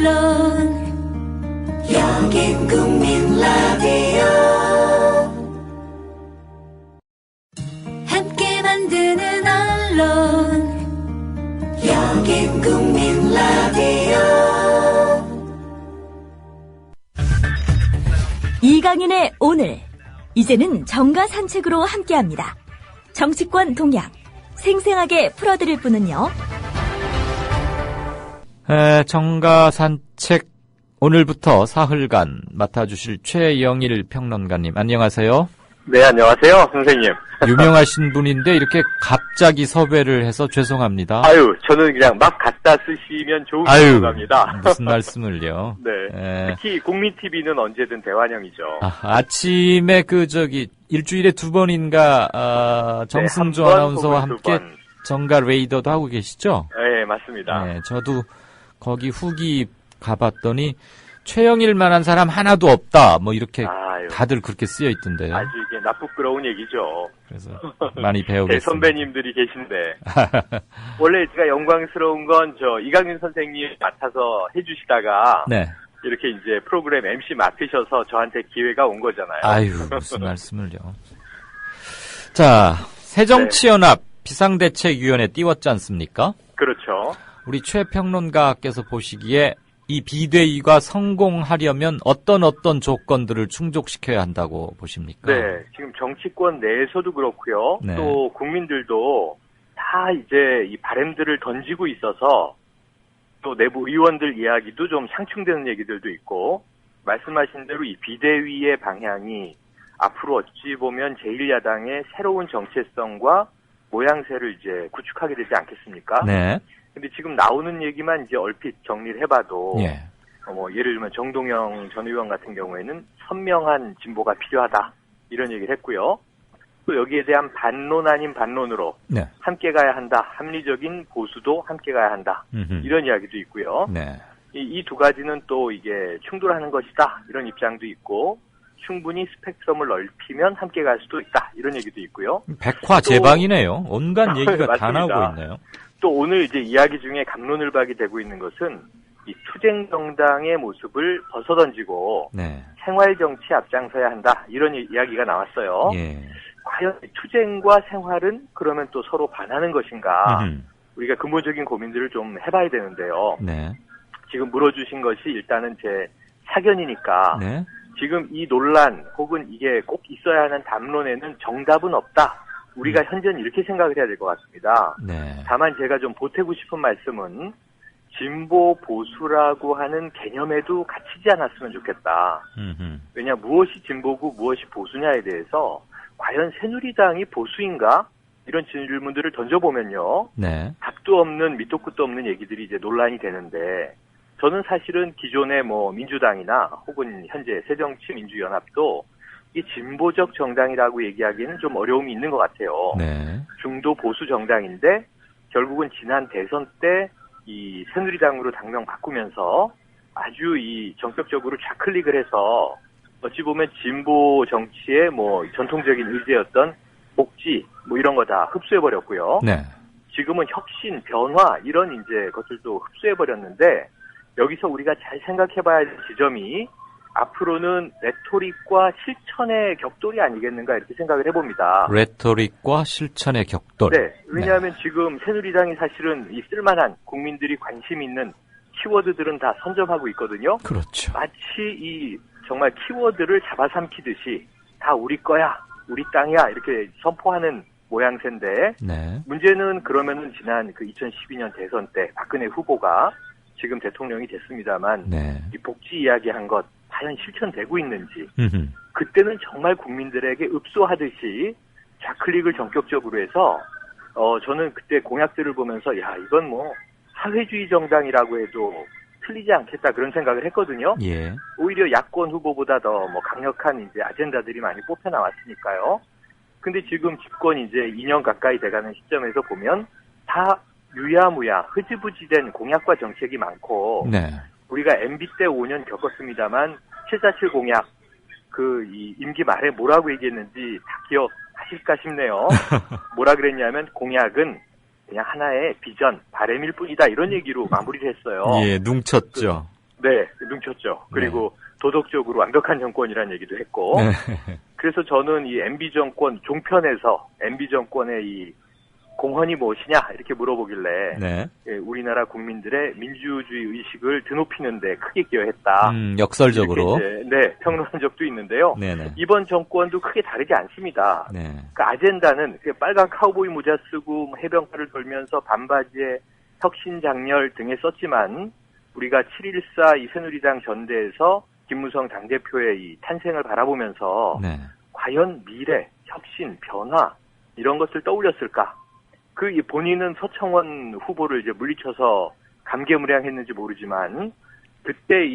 언론, 여긴 국민 라디오. 함께 만드는 언론, 여긴 국민 라디오. 이강인의 오늘, 이제는 정가 산책으로 함께합니다. 정치권 동향 생생하게 풀어드릴 분은요. 정가 산책 오늘부터 사흘간 맡아주실 최영일 평론가님, 안녕하세요. 네, 안녕하세요, 선생님. 유명하신 분인데 이렇게 갑자기 섭외를 해서 죄송합니다. 아유, 저는 그냥 막 갖다 쓰시면 좋은 겁니다. 무슨 말씀을요. 네. 특히 국민TV는 언제든 대환영이죠. 아침에 일주일에 2번인가, 정승조 네, 아나운서와 함께 정가 레이더도 하고 계시죠? 네, 맞습니다. 네, 저도 거기 후기 가봤더니 최영일만한 사람 하나도 없다. 뭐 이렇게 다들 그렇게 쓰여 있던데요. 아주 이게 나쁘끄러운 얘기죠. 그래서 많이 배우겠습니다. 선배님들이 계신데 원래 제가 영광스러운 건 이강윤 선생님 맡아서 해주시다가 네. 이렇게 이제 프로그램 MC 맡으셔서 저한테 기회가 온 거잖아요. 아유, 무슨 말씀을요. 자, 새정치연합 비상대책위원회 띄웠지 않습니까? 그렇죠. 우리 최 평론가께서 보시기에 이 비대위가 성공하려면 어떤 조건들을 충족시켜야 한다고 보십니까? 네, 지금 정치권 내에서도 그렇고요. 네. 또 국민들도 다 이제 이 바람들을 던지고 있어서 또 내부 의원들 이야기도 좀 상충되는 얘기들도 있고, 말씀하신 대로 이 비대위의 방향이 앞으로 어찌 보면 제1야당의 새로운 정체성과 모양새를 이제 구축하게 되지 않겠습니까? 네. 근데 지금 나오는 얘기만 이제 얼핏 정리를 해봐도, 예. 예를 들면 정동영 전 의원 같은 경우에는 선명한 진보가 필요하다, 이런 얘기를 했고요. 또 여기에 대한 반론 아닌 반론으로 네. 함께 가야 한다, 합리적인 보수도 함께 가야 한다, 이런 이야기도 있고요. 네. 이 두 가지는 또 이게 충돌하는 것이다, 이런 입장도 있고, 충분히 스펙트럼을 넓히면 함께 갈 수도 있다, 이런 얘기도 있고요. 백화제방이네요. 온갖 얘기가 다 나오고 있네요. 또 오늘 이제 이야기 중에 갑론을박이 되고 있는 것은 이 투쟁 정당의 모습을 벗어던지고 네. 생활 정치 앞장서야 한다, 이런 이야기가 나왔어요. 예. 과연 투쟁과 생활은 그러면 또 서로 반하는 것인가? 우리가 근본적인 고민들을 좀 해봐야 되는데요. 네. 지금 물어주신 것이 일단은 제 사견이니까 네. 지금 이 논란 혹은 이게 꼭 있어야 하는 담론에는 정답은 없다, 우리가 현재는 이렇게 생각을 해야 될 것 같습니다. 네. 다만 제가 좀 보태고 싶은 말씀은 진보 보수라고 하는 개념에도 갇히지 않았으면 좋겠다. 왜냐, 무엇이 진보고 무엇이 보수냐에 대해서 과연 새누리당이 보수인가? 이런 질문들을 던져보면요. 네. 답도 없는 밑도 끝도 없는 얘기들이 이제 논란이 되는데, 저는 사실은 기존의 민주당이나 혹은 현재 새정치민주연합도 이 진보적 정당이라고 얘기하기는 좀 어려움이 있는 것 같아요. 네. 중도 보수 정당인데 결국은 지난 대선 때 이 새누리당으로 당명 바꾸면서 아주 이 전격적으로 좌클릭을 해서 어찌 보면 진보 정치의 전통적인 의제였던 복지 이런 거 다 흡수해버렸고요. 네. 지금은 혁신, 변화 이런 이제 것들도 흡수해버렸는데, 여기서 우리가 잘 생각해봐야 할 지점이 앞으로는 레토릭과 실천의 격돌이 아니겠는가, 이렇게 생각을 해봅니다. 레토릭과 실천의 격돌. 네. 왜냐하면 지금 새누리당이 사실은 이 쓸만한 국민들이 관심 있는 키워드들은 다 선점하고 있거든요. 그렇죠. 마치 이 정말 키워드를 잡아삼키듯이 다 우리 거야, 우리 땅이야, 이렇게 선포하는 모양새인데, 네. 문제는 그러면은 지난 2012년 대선 때 박근혜 후보가 지금 대통령이 됐습니다만, 네. 이 복지 이야기한 것 과연 실천되고 있는지, 그때는 정말 국민들에게 읍소하듯이 좌클릭을 전격적으로 해서, 저는 그때 공약들을 보면서, 이건 사회주의 정당이라고 해도 틀리지 않겠다, 그런 생각을 했거든요. 예. 오히려 야권 후보보다 더 강력한 이제 아젠다들이 많이 뽑혀 나왔으니까요. 근데 지금 집권이 이제 2년 가까이 돼가는 시점에서 보면 다 유야무야 흐지부지된 공약과 정책이 많고, 네. 우리가 MB 때 5년 겪었습니다만 747 공약 이 임기 말에 뭐라고 얘기했는지 다 기억하실까 싶네요. 뭐라 그랬냐면 공약은 그냥 하나의 비전, 바램일 뿐이다, 이런 얘기로 마무리를 했어요. 예, 뭉쳤죠. 네, num쳤죠. 그리고 도덕적으로 완벽한 정권이라는 얘기도 했고. 그래서 저는 이 MB 정권 종편에서 MB 정권의 이 공헌이 무엇이냐 이렇게 물어보길래 예, 우리나라 국민들의 민주주의 의식을 드높이는 데 크게 기여했다. 역설적으로. 이제, 네, 평론한 적도 있는데요. 네네. 이번 정권도 크게 다르지 않습니다. 네. 그 아젠다는 빨간 카우보이 모자 쓰고 해변가를 돌면서 반바지에 혁신장렬 등에 썼지만 우리가 7.14 이 새누리당 전대에서 김무성 당대표의 이 탄생을 바라보면서 과연 미래, 혁신, 변화 이런 것을 떠올렸을까? 그 본인은 서청원 후보를 이제 물리쳐서 감개무량했는지 모르지만 그때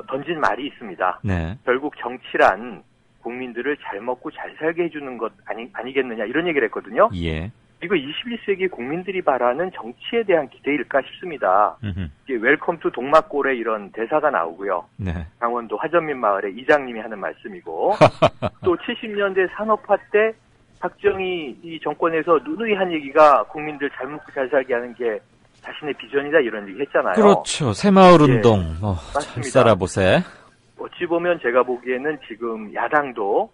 던진 말이 있습니다. 결국 정치란 국민들을 잘 먹고 잘 살게 해주는 것 아니겠느냐 이런 얘기를 했거든요. 예. 이거 21세기 국민들이 바라는 정치에 대한 기대일까 싶습니다. 이게 웰컴 투 동막골에 이런 대사가 나오고요. 강원도 화전민 마을의 이장님이 하는 말씀이고 또 70년대 산업화 때 박정희 이 정권에서 누누이 한 얘기가 국민들 잘 먹고 잘 살게 하는 게 자신의 비전이다 이런 얘기 했잖아요. 그렇죠. 새마을운동. 예, 잘 살아보세. 어찌 보면 제가 보기에는 지금 야당도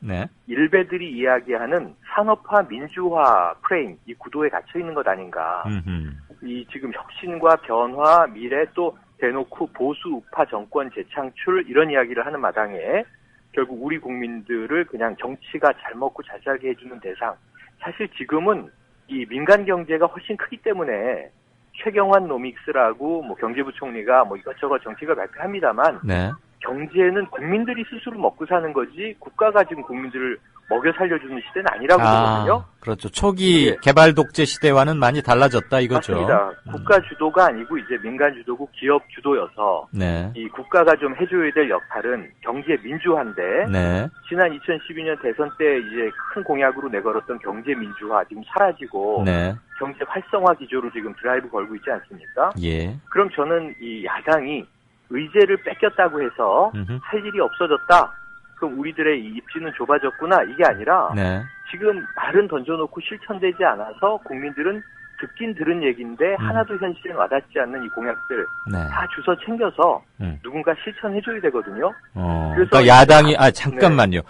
일베들이 이야기하는 산업화 민주화 프레임 이 구도에 갇혀 있는 것 아닌가. 이 지금 혁신과 변화 미래 또 대놓고 보수 우파 정권 재창출 이런 이야기를 하는 마당에 결국 우리 국민들을 그냥 정치가 잘 먹고 잘 살게 해주는 대상. 사실 지금은 이 민간 경제가 훨씬 크기 때문에 최경환 노믹스라고 뭐 경제부총리가 뭐 이것저것 정책을 발표합니다만 경제는 국민들이 스스로 먹고 사는 거지 국가가 지금 국민들을 먹여 살려주는 시대는 아니라고 보거든요. 그렇죠. 초기 개발 독재 시대와는 많이 달라졌다 이거죠. 맞습니다. 국가 주도가 아니고 이제 민간 주도고 기업 주도여서 이 국가가 좀 해줘야 될 역할은 경제 민주화인데 지난 2012년 대선 때 이제 큰 공약으로 내걸었던 경제 민주화 지금 사라지고 경제 활성화 기조로 지금 드라이브 걸고 있지 않습니까? 예. 그럼 저는 이 야당이 의제를 뺏겼다고 해서 할 일이 없어졌다. 그럼 우리들의 이 입지는 좁아졌구나 이게 아니라 지금 말은 던져놓고 실천되지 않아서 국민들은 듣긴 들은 얘기인데 하나도 현실에 와닿지 않는 이 공약들 다 주워 챙겨서 누군가 실천해줘야 되거든요. 그래서 그러니까 야당이 잠깐만요.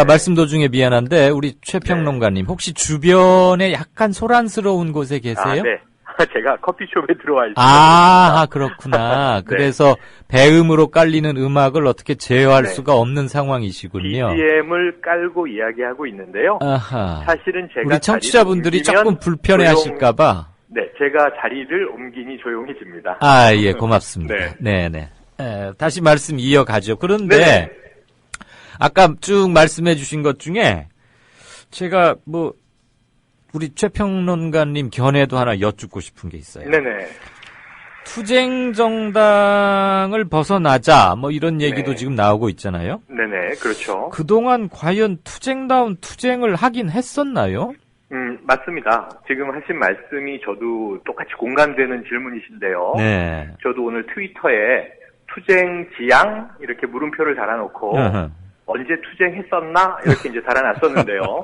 말씀 도중에 미안한데 우리 최평론가님 혹시 주변에 약간 소란스러운 곳에 계세요? 네. 제가 커피숍에 들어와 있습니다. 그렇구나. 그래서 배음으로 깔리는 음악을 어떻게 제어할 수가 없는 상황이시군요. BGM을 깔고 이야기하고 있는데요. 사실은 제가 우리 청취자분들이 조금 불편해하실까봐. 제가 자리를 옮기니 조용해집니다. 예, 고맙습니다. 네네. 다시 말씀 이어가죠. 그런데 아까 쭉 말씀해주신 것 중에 제가 우리 최평론가님 견해도 하나 여쭙고 싶은 게 있어요. 투쟁 정당을 벗어나자 이런 얘기도 지금 나오고 있잖아요. 그렇죠. 그동안 과연 투쟁다운 투쟁을 하긴 했었나요? 맞습니다. 지금 하신 말씀이 저도 똑같이 공감되는 질문이신데요. 저도 오늘 트위터에 투쟁 지향 이렇게 물음표를 달아놓고 언제 투쟁했었나 이렇게 이제 달아놨었는데요.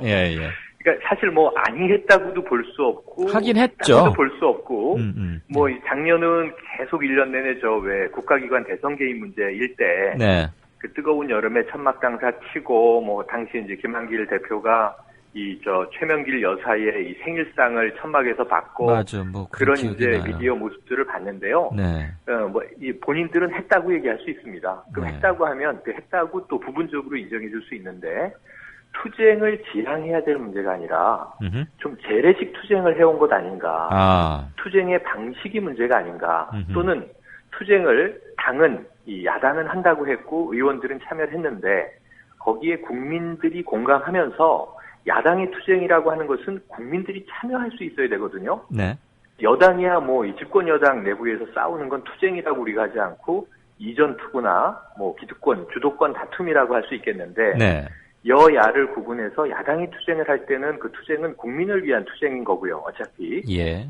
그러니까 사실 아니 했다고도 볼 수 없고 하긴 했죠. 볼 수 없고 작년은 계속 1년 내내 왜 국가기관 대선 개입 문제일 때 그 뜨거운 여름에 천막당사 치고 당시 이제 김한길 대표가 최명길 여사의 이 생일상을 천막에서 받고 그런 이제 미디어 모습들을 봤는데요. 이 본인들은 했다고 얘기할 수 있습니다. 그럼 했다고 하면 그 했다고 또 부분적으로 인정해 줄 수 있는데 투쟁을 지향해야 될 문제가 아니라 좀 재래식 투쟁을 해온 것 아닌가. 투쟁의 방식이 문제가 아닌가. 또는 투쟁을 당은 야당은 한다고 했고 의원들은 참여를 했는데 거기에 국민들이 공감하면서 야당의 투쟁이라고 하는 것은 국민들이 참여할 수 있어야 되거든요. 여당이야 이 집권 여당 내부에서 싸우는 건 투쟁이라고 우리가 하지 않고 이전 투구나 기득권, 주도권 다툼이라고 할 수 있겠는데 여야를 구분해서 야당이 투쟁을 할 때는 그 투쟁은 국민을 위한 투쟁인 거고요. 어차피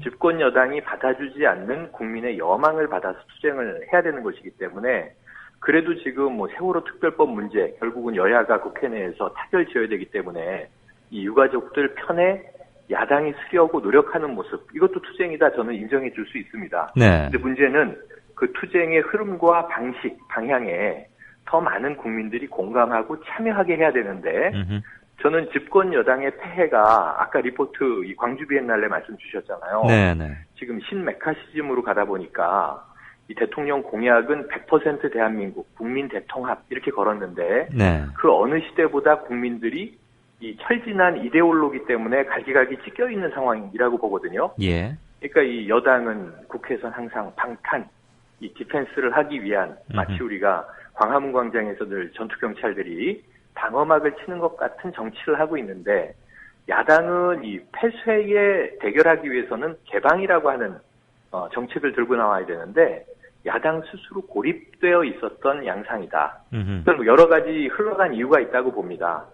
집권 여당이 받아주지 않는 국민의 여망을 받아서 투쟁을 해야 되는 것이기 때문에 그래도 지금 세월호 특별법 문제 결국은 여야가 국회 내에서 타결 지어야 되기 때문에 이 유가족들 편에 야당이 쓰려고 노력하는 모습 이것도 투쟁이다 저는 인정해 줄 수 있습니다. 근데 문제는 그 투쟁의 흐름과 방식, 방향에 더 많은 국민들이 공감하고 참여하게 해야 되는데 저는 집권 여당의 폐해가 아까 리포트 이 광주 비엔날레 말씀 주셨잖아요. 네네. 지금 신메카시즘으로 가다 보니까 이 대통령 공약은 100% 대한민국 국민 대통합 이렇게 걸었는데 네. 그 어느 시대보다 국민들이 이 철진한 이데올로기 때문에 갈기갈기 찢겨 있는 상황이라고 보거든요. 예. 그러니까 이 여당은 국회에서는 항상 방탄, 이 디펜스를 하기 위한 마치 우리가 광화문 광장에서 늘 전투경찰들이 방어막을 치는 것 같은 정치를 하고 있는데 야당은 이 폐쇄에 대결하기 위해서는 개방이라고 하는 정책을 들고 나와야 되는데 야당 스스로 고립되어 있었던 양상이다. 그럼 여러 가지 흘러간 이유가 있다고 봅니다.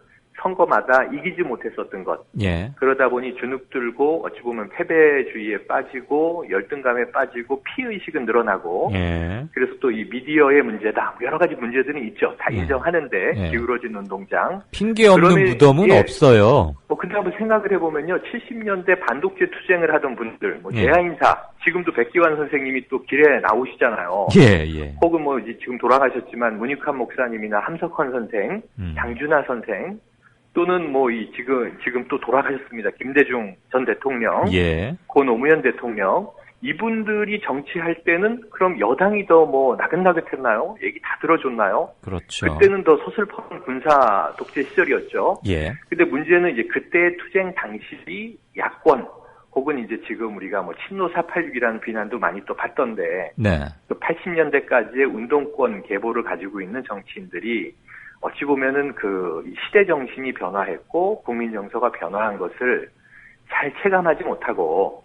선거마다 이기지 못했었던 것. 예. 그러다 보니 주눅 들고 어찌 보면 패배주의에 빠지고 열등감에 빠지고 피의식은 늘어나고 예. 그래서 또 이 미디어의 문제다. 여러 가지 문제들은 있죠. 다 인정하는데 예. 기울어진 운동장. 핑계 없는 무덤은 없어요. 근데 한번 생각을 해보면요. 70년대 반독재 투쟁을 하던 분들, 예. 제야인사, 지금도 백기환 선생님이 또 길에 나오시잖아요. 예, 예. 혹은 뭐 이제 지금 돌아가셨지만 문익환 목사님이나 함석헌 선생, 장준하 선생, 또는 뭐 지금 또 돌아가셨습니다. 김대중 전 대통령, 예. 고 노무현 대통령, 이분들이 정치할 때는 그럼 여당이 더 뭐 나긋나긋했나요? 얘기 다 들어줬나요? 그렇죠. 그때는 더 서슬퍼런 군사 독재 시절이었죠. 예. 근데 문제는 이제 그때의 투쟁 당시 야권 혹은 이제 지금 우리가 뭐 친노 486이라는 비난도 많이 또 받던데 네. 그 80년대까지의 운동권 계보를 가지고 있는 정치인들이 어찌 보면은 그 시대 정신이 변화했고 국민 정서가 변화한 것을 잘 체감하지 못하고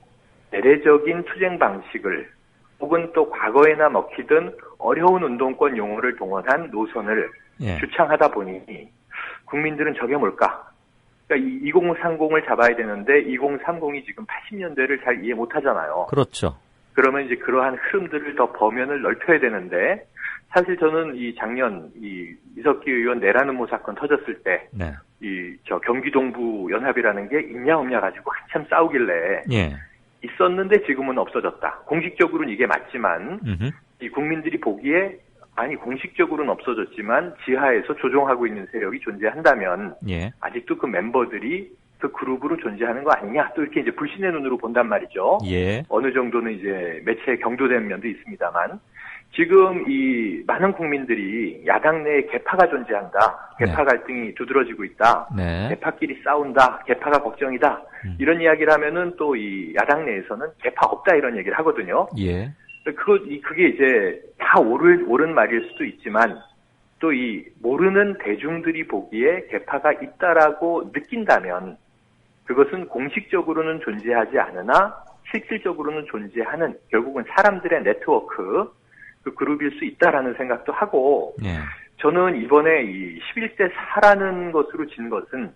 내래적인 투쟁 방식을 혹은 또 과거에나 먹히던 어려운 운동권 용어를 동원한 노선을 예. 주창하다 보니 국민들은 저게 뭘까? 그러니까 2030을 잡아야 되는데 2030이 지금 80년대를 잘 이해 못하잖아요. 그렇죠. 그러면 이제 그러한 흐름들을 더 범연을 넓혀야 되는데 사실 저는 이 작년 이 이석기 의원 내라는 모 사건 터졌을 때 네. 경기 동부 연합이라는 게 있냐 없냐 가지고 한참 싸우길래 예. 있었는데 지금은 없어졌다. 공식적으로는 이게 맞지만 이 국민들이 보기에 아니 공식적으로는 없어졌지만 지하에서 조종하고 있는 세력이 존재한다면 예. 아직도 그 멤버들이 그 그룹으로 존재하는 거 아니냐 또 이렇게 이제 불신의 눈으로 본단 말이죠. 예. 어느 정도는 이제 매체에 경도된 면도 있습니다만 지금 이 많은 국민들이 야당 내에 개파가 존재한다. 개파 갈등이 두드러지고 있다. 네. 개파끼리 싸운다. 개파가 걱정이다. 이런 이야기를 하면은 또 이 야당 내에서는 개파 없다 이런 얘기를 하거든요. 예. 그게 이제 다 옳은 말일 수도 있지만 또 이 모르는 대중들이 보기에 개파가 있다라고 느낀다면 그것은 공식적으로는 존재하지 않으나 실질적으로는 존재하는 결국은 사람들의 네트워크 그 그룹일 수 있다라는 생각도 하고 예. 저는 이번에 이 11대 4라는 것으로 진 것은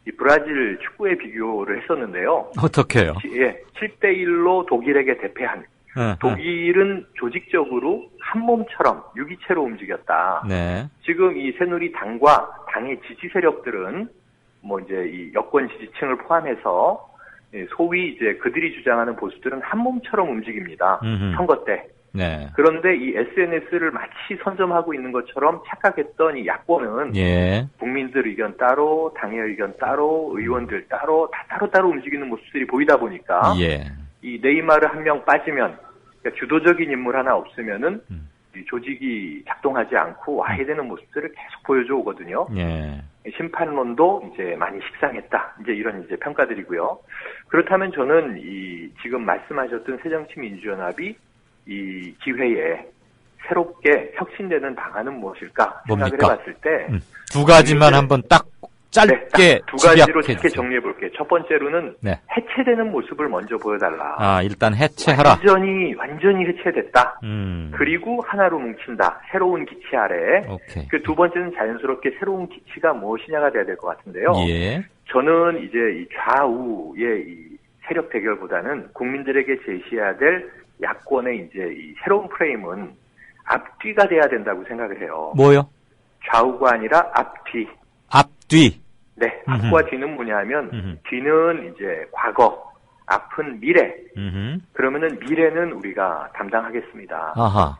이 브라질 축구에 비교를 했었는데요. 어떻게요? 예, 7대 1로 독일에게 대패한 독일은 조직적으로 한 몸처럼 유기체로 움직였다. 네. 지금 이 새누리당과 당의 지지 세력들은 뭐 이제 이 여권 지지층을 포함해서 소위 이제 그들이 주장하는 보수들은 한 몸처럼 움직입니다. 선거 때. 네. 그런데 이 SNS를 마치 선점하고 있는 것처럼 착각했던 이 야권은 예. 국민들 의견 따로, 당의 의견 따로, 의원들 따로 다 따로따로 움직이는 모습들이 보이다 보니까 예. 이 네이마르 한 명 빠지면 그러니까 주도적인 인물 하나 없으면은 이 조직이 작동하지 않고 와해되는 모습들을 계속 보여줘 오거든요. 예. 심판론도 이제 많이 식상했다. 이제 이런 이제 평가들이고요. 그렇다면 저는 이 지금 말씀하셨던 새정치민주연합이 이 기회에 새롭게 혁신되는 방안은 무엇일까 생각을 뭡니까? 해봤을 때 두 가지만 한번 딱 짧게 네, 두 가지로 집약해 쉽게 주세요. 정리해 볼게요. 첫 번째로는 네. 해체되는 모습을 먼저 보여달라. 아, 일단 해체하라. 완전히 해체됐다. 그리고 하나로 뭉친다. 새로운 기치 아래. 오케이. 그 두 번째는 자연스럽게 새로운 기치가 무엇이냐가 돼야 될 것 같은데요. 예. 저는 이제 이 좌우의 이 세력 대결보다는 국민들에게 제시해야 될 야권의 이제 이 새로운 프레임은 앞뒤가 돼야 된다고 생각을 해요. 뭐요? 좌우가 아니라 앞뒤. 앞뒤. 네, 앞과 뒤는 뭐냐면 뒤는 이제 과거, 앞은 미래. 그러면은 미래는 우리가 담당하겠습니다. 아하.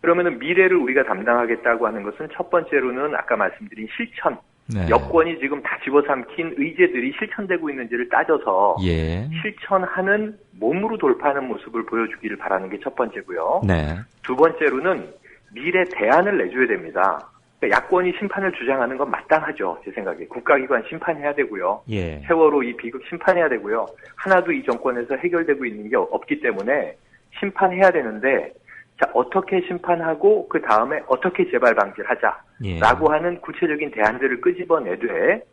그러면은 미래를 우리가 담당하겠다고 하는 것은 첫 번째로는 아까 말씀드린 실천. 네. 여권이 지금 다 집어삼킨 의제들이 실천되고 있는지를 따져서 예. 실천하는 몸으로 돌파하는 모습을 보여주기를 바라는 게 첫 번째고요. 네. 두 번째로는 미래 대안을 내줘야 됩니다. 그러니까 야권이 심판을 주장하는 건 마땅하죠. 제 생각에. 국가기관 심판해야 되고요. 예. 세월호 이 비극 심판해야 되고요. 하나도 이 정권에서 해결되고 있는 게 없기 때문에 심판해야 되는데 자, 어떻게 심판하고 그 다음에 어떻게 재발 방지를 하자라고 하는 구체적인 대안들을 끄집어내되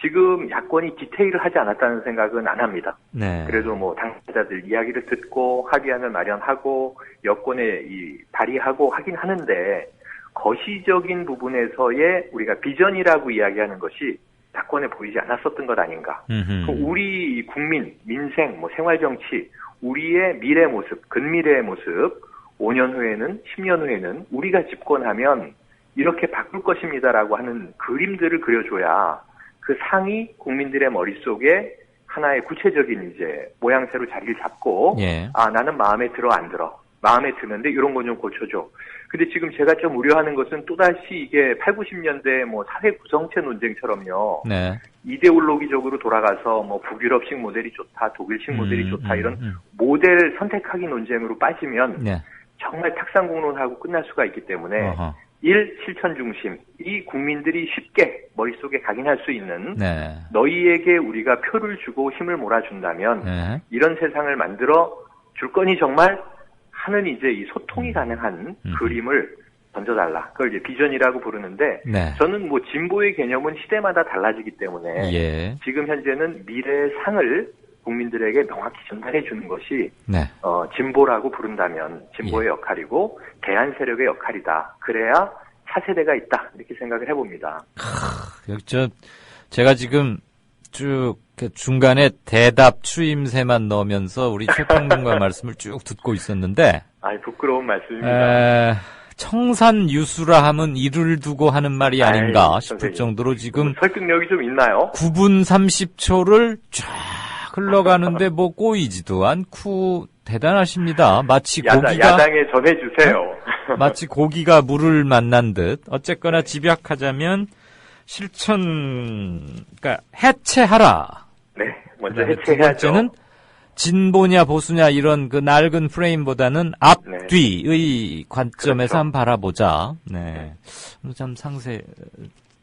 지금 야권이 디테일을 하지 않았다는 생각은 안 합니다. 네. 그래도 뭐 당사자들 이야기를 듣고 합의안을 마련하고 여권에 발의하고 하긴 하는데 거시적인 부분에서의 우리가 비전이라고 이야기하는 것이 야권에 보이지 않았었던 것 아닌가. 우리 국민, 민생, 뭐 생활정치, 우리의 미래 모습, 근미래의 모습 5년 후에는 10년 후에는 우리가 집권하면 이렇게 바꿀 것입니다라고 하는 그림들을 그려줘야 그 상이 국민들의 머릿속에 하나의 구체적인 이제 모양새로 자리를 잡고 예. 아 나는 마음에 들어 안 들어 마음에 드는데 이런 건 좀 고쳐줘. 근데 지금 제가 좀 우려하는 것은 또다시 이게 8, 90년대 뭐 사회 구성체 논쟁처럼요. 네. 이데올로기적으로 돌아가서 뭐 북유럽식 모델이 좋다, 독일식 모델이 좋다 이런 모델 선택하기 논쟁으로 빠지면 네. 정말 탁상공론하고 끝날 수가 있기 때문에 실천 중심, 이 국민들이 쉽게 머릿속에 각인할 수 있는 네. 너희에게 우리가 표를 주고 힘을 몰아준다면 네. 이런 세상을 만들어 줄 거니 정말 하는 이제 이 소통이 가능한 그림을 던져달라. 그걸 이제 비전이라고 부르는데 네. 저는 뭐 진보의 개념은 시대마다 달라지기 때문에 예. 지금 현재는 미래의 상을 국민들에게 명확히 전달해 주는 것이 네. 진보라고 부른다면 진보의 역할이고 대안 세력의 역할이다. 그래야 차세대가 있다. 이렇게 생각을 해봅니다. 제가 지금 쭉 중간에 대답 추임새만 넣으면서 우리 최평론가 말씀을 쭉 듣고 있었는데 부끄러운 말씀입니다. 청산유수라 하면 이를 두고 하는 말이 아닌가 싶을 정도로 지금 설득력이 좀 있나요? 9분 30초를 쫙 흘러가는데 뭐 꼬이지도 않고 대단하시십니다. 마치 고기가 야당에 전해주세요. 마치 고기가 물을 만난 듯. 어쨌거나 집약하자면 그러니까 해체하라. 네, 먼저 해체해야죠. 두 번째는 진보냐 보수냐 이런 그 낡은 프레임보다는 앞뒤의 관점에서 그렇죠. 한번 바라보자. 네, 참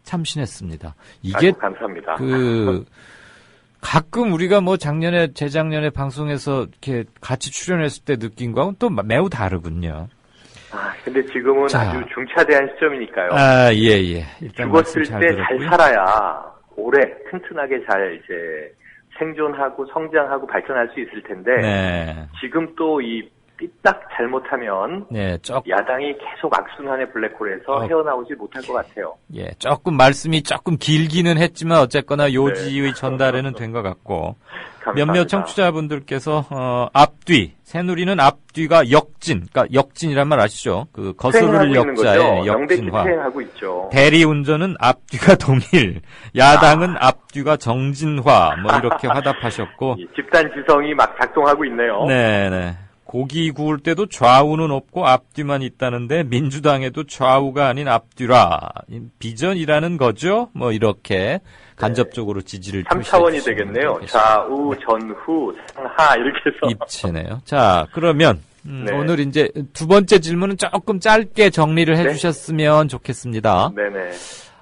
참신했습니다. 이게 감사합니다. 가끔 우리가 뭐 재작년에 방송에서 이렇게 같이 출연했을 때 느낀 거하고는 또 매우 다르군요. 근데 지금은 아주 중차대한 시점이니까요. 예. 일단 죽었을 때 잘 살아야 오래 튼튼하게 잘 이제 생존하고 성장하고 발전할 수 있을 텐데 네. 지금 또 이 삐딱 잘못하면 네, 야당이 계속 악순환의 블랙홀에서 헤어나오지 못할 것 같아요. 예, 말씀이 조금 길기는 했지만 어쨌거나 요지의 전달에는 된 것 같고 감사합니다. 몇몇 청취자분들께서 앞뒤 새누리는 앞뒤가 그러니까 역진이란 말 아시죠? 그 거스를 역자의 역진화. 수행하고 있죠. 대리운전은 앞뒤가 동일, 야당은 앞뒤가 정진화 뭐 이렇게 화답하셨고 집단 지성이 막 작동하고 있네요. 네. 고기 구울 때도 좌우는 없고 앞뒤만 있다는데 민주당에도 좌우가 아닌 앞뒤라 비전이라는 거죠. 뭐 이렇게 간접적으로 지지를 3차원이 되겠네요. 좌우, 전후, 상하 이렇게 해서 입체네요. 자, 그러면 오늘 이제 두 번째 질문은 조금 짧게 정리를 해주셨으면 좋겠습니다. 네네.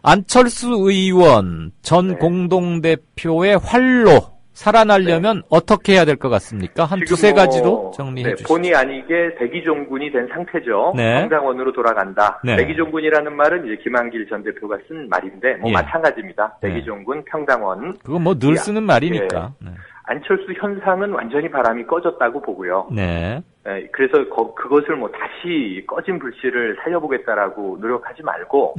안철수 의원 전 공동대표의 활로 살아나려면 어떻게 해야 될 것 같습니까? 한 두세 가지로 정리해 주시죠. 본의 아니게 대기종군이 된 상태죠. 평당원으로 돌아간다. 대기종군이라는 말은 이제 김한길 전 대표가 쓴 말인데 마찬가지입니다. 대기종군, 평당원. 그거 뭐 늘 쓰는 말이니까. 안철수 현상은 완전히 바람이 꺼졌다고 보고요. 그래서 그것을 뭐 다시 꺼진 불씨를 살려보겠다라고 노력하지 말고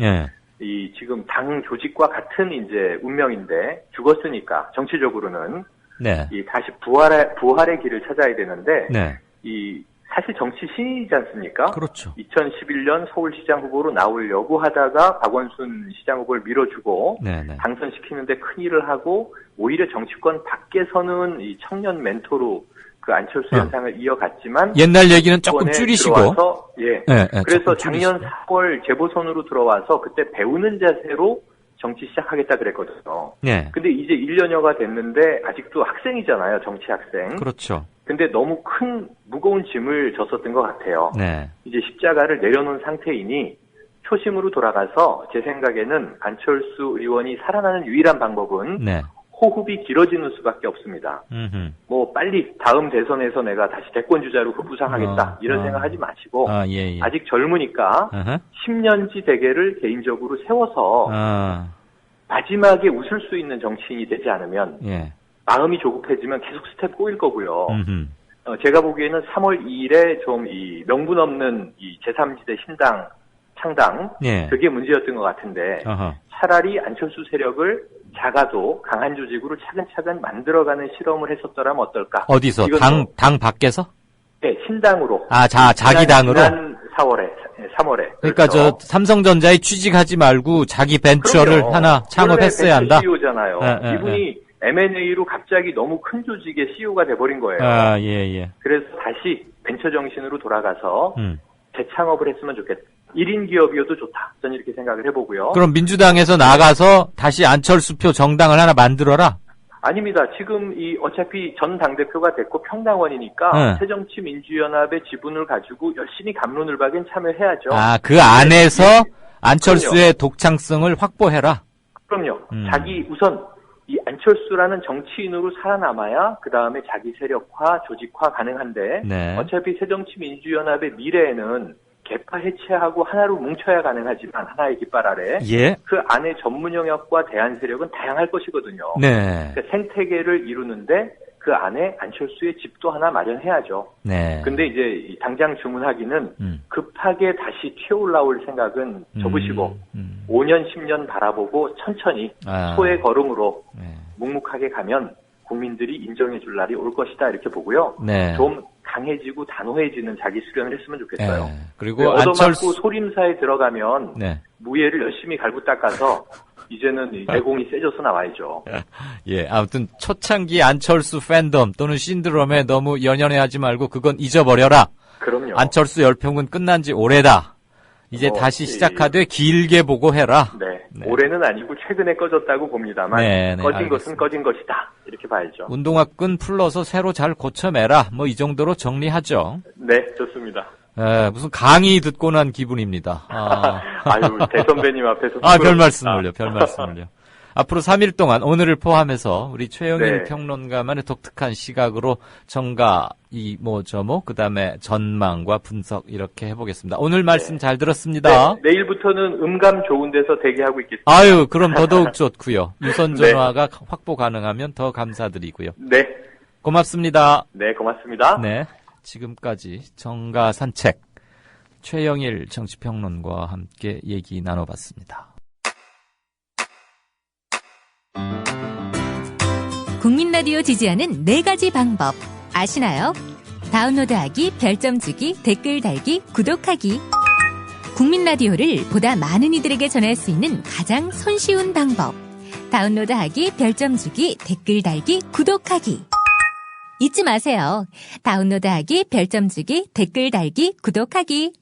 이 지금 당 조직과 같은 이제 운명인데 죽었으니까 정치적으로는 이 다시 부활의 길을 찾아야 되는데 이 사실 정치 신이지 않습니까? 그렇죠. 2011년 서울시장 후보로 나오려고 하다가 박원순 시장 후보를 밀어주고 당선시키는데 큰 일을 하고 오히려 정치권 밖에서는 이 청년 멘토로 그 안철수 현상을 이어갔지만 옛날 얘기는 조금 줄이시고 들어와서, 그래서 작년 4월 재보선으로 들어와서 그때 배우는 자세로 정치 시작하겠다 그랬거든요. 근데 이제 1년여가 됐는데 아직도 학생이잖아요. 정치 학생. 그렇죠. 근데 너무 큰 무거운 짐을 졌었던 것 같아요. 이제 십자가를 내려놓은 상태이니 초심으로 돌아가서 제 생각에는 안철수 의원이 살아나는 유일한 방법은 호흡이 길어지는 수밖에 없습니다. 뭐 빨리 다음 대선에서 내가 다시 대권 주자로 급부상하겠다 이런 생각하지 마시고 아직 젊으니까 10년지 대계를 개인적으로 세워서 마지막에 웃을 수 있는 정치인이 되지 않으면 마음이 조급해지면 계속 스텝 꼬일 거고요. 제가 보기에는 3월 2일에 좀 이 명분 없는 이 제3지대 신당 창당 그게 문제였던 것 같은데 차라리 안철수 세력을 작아도 강한 조직으로 차근차근 만들어가는 실험을 했었더라면 어떨까? 어디서? 당 밖에서? 네, 신당으로. 자기 당으로? 지난 3월에. 그러니까 그렇죠. 삼성전자에 취직하지 말고 자기 벤처를 하나 창업했어야 한다? CEO잖아요. 이분이 M&A로 갑자기 너무 큰 조직의 CEO가 돼버린 거예요. 그래서 다시 벤처 정신으로 돌아가서 재창업을 했으면 좋겠다. 1인 기업이어도 좋다. 저는 이렇게 생각을 해보고요. 그럼 민주당에서 나가서 다시 안철수표 정당을 하나 만들어라? 아닙니다. 지금 어차피 전 당대표가 됐고 평당원이니까 새정치민주연합의 지분을 가지고 열심히 갑론을박엔 참여해야죠. 그 안에서 안철수의 독창성을 확보해라? 그럼요. 자기 우선 이 안철수라는 정치인으로 살아남아야 그 다음에 자기 세력화, 조직화 가능한데 어차피 새정치민주연합의 미래에는 개파 해체하고 하나로 뭉쳐야 가능하지만 하나의 깃발 아래 그 안에 전문 영역과 대안 세력은 다양할 것이거든요. 그러니까 생태계를 이루는데 그 안에 안철수의 집도 하나 마련해야죠. 근데 이제 당장 주문하기는 급하게 다시 튀어올라올 생각은 접으시고 5년 10년 바라보고 천천히 소의 걸음으로 묵묵하게 가면 국민들이 인정해 줄 날이 올 것이다 이렇게 보고요. 좀 강해지고 단호해지는 자기 수련을 했으면 좋겠어요. 그리고 얻어맞고 소림사에 들어가면 무예를 열심히 갈고 닦아서 이제는 내공이 세져서 나와야죠. 아무튼 초창기 안철수 팬덤 또는 신드롬에 너무 연연해하지 말고 그건 잊어버려라. 그럼요. 안철수 열풍은 끝난 지 오래다. 이제 다시 시작하되 길게 보고 해라. 올해는 아니고 최근에 꺼졌다고 봅니다만 꺼진 것은 꺼진 것이다. 이렇게 봐야죠. 운동화끈 풀러서 새로 잘 고쳐매라. 뭐 이 정도로 정리하죠. 네, 좋습니다. 무슨 강의 듣고 난 기분입니다. 아유, 대선배님 앞에서. 별 말씀을요. 앞으로 3일 동안 오늘을 포함해서 우리 최영일 평론가만의 독특한 시각으로 정가, 그다음에 전망과 분석 이렇게 해보겠습니다. 오늘 말씀 잘 들었습니다. 내일부터는 음감 좋은 데서 대기하고 있겠습니다. 그럼 더더욱 좋고요. 유선 전화가 확보 가능하면 더 감사드리고요. 고맙습니다. 네, 고맙습니다. 지금까지 정가 산책 최영일 정치평론가와 함께 얘기 나눠봤습니다. 국민라디오 지지하는 4가지 방법 아시나요? 다운로드하기, 별점 주기, 댓글 달기, 구독하기. 국민라디오를 보다 많은 이들에게 전할 수 있는 가장 손쉬운 방법. 다운로드하기, 별점 주기, 댓글 달기, 구독하기. 잊지 마세요. 다운로드하기, 별점 주기, 댓글 달기, 구독하기.